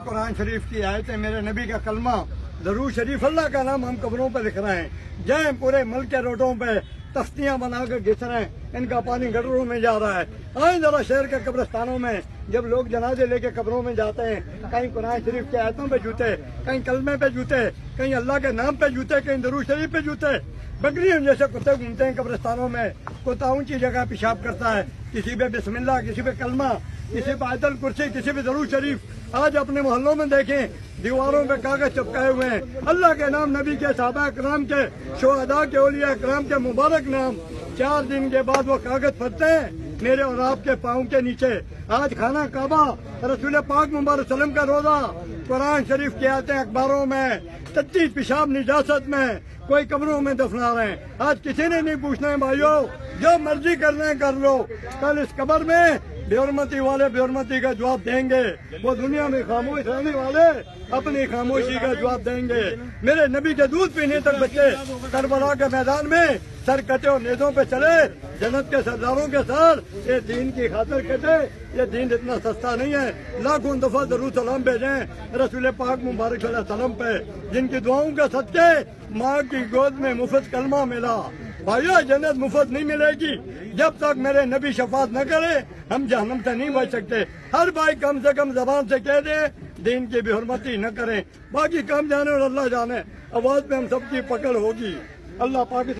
قرآن شریف کی آیتیں، میرے نبی کا کلمہ، درود شریف، اللہ کا نام ہم قبروں پہ لکھ رہے ہیں. جائیں پورے ملک کے روڈوں پہ تختیاں بنا کر گھس رہے ہیں، ان کا پانی گٹروں میں جا رہا ہے. آئیں ذرا شہر کے قبرستانوں میں جب لوگ جنازے لے کے قبروں میں جاتے ہیں، کہیں قرآن شریف کی آیتوں پہ جوتے، کہیں کلمے پہ جوتے، کہیں اللہ کے نام پہ جوتے، کہیں درود شریف پہ جوتے. بکریوں جیسے کتے گھومتے ہیں قبرستانوں میں. کتا اونچی جگہ پیشاب کرتا ہے، کسی پہ بسم اللہ، کسی پہ کلمہ، کسی پہ آیت الکرسی، کسی پہ درود شریف. آج اپنے محلوں میں دیکھیں دیواروں پہ کاغذ چپکائے ہوئے ہیں، اللہ کے نام، نبی کے، صحابہ کرام کے، شہداء کے، اولیاء کرام کے مبارک نام. 4 دن کے بعد وہ کاغذ پھٹتے ہیں میرے اور آپ کے پاؤں کے نیچے. آج خانہ کعبہ، رسول پاک محمد وسلم کا روزہ، قرآن شریف کی آیتیں اخباروں میں، تتی پیشاب نجاست میں، کوئی قبروں میں دفنا رہے ہیں. آج کسی نے نہیں پوچھنا ہے بھائیو، جو مرضی کرنا ہے کر لو. کل اس قبر میں بے حرمتی والے بے حرمتی کا جواب دیں گے، وہ دنیا میں خاموش رہنے والے اپنی خاموشی کا جواب دیں گے. میرے نبی کے دودھ پینے تک بچے کربلا کے میدان میں سر کٹے اور نیزوں پہ چلے جنت کے سرداروں کے ساتھ. یہ دین کی خاطر کٹے، یہ دین اتنا سستا نہیں ہے. لاکھوں دفعہ درود سلام بھیجیں رسول پاک مبارک صلی اللہ علیہ وسلم پہ، جن کی دعاؤں کے صدقے ماں کی گود میں مفت کلمہ ملا. بھائیو جنت مفت نہیں ملے گی جب تک میرے نبی شفاعت نہ کرے. ہم جہنم سے نہیں بچ سکتے. ہر بھائی کم سے کم زبان سے کہہ دے دین کی بے حرمتی نہ کریں. باقی کام جانے اور اللہ جانے، آواز پہ ہم سب کی پکڑ ہوگی. اللہ پاک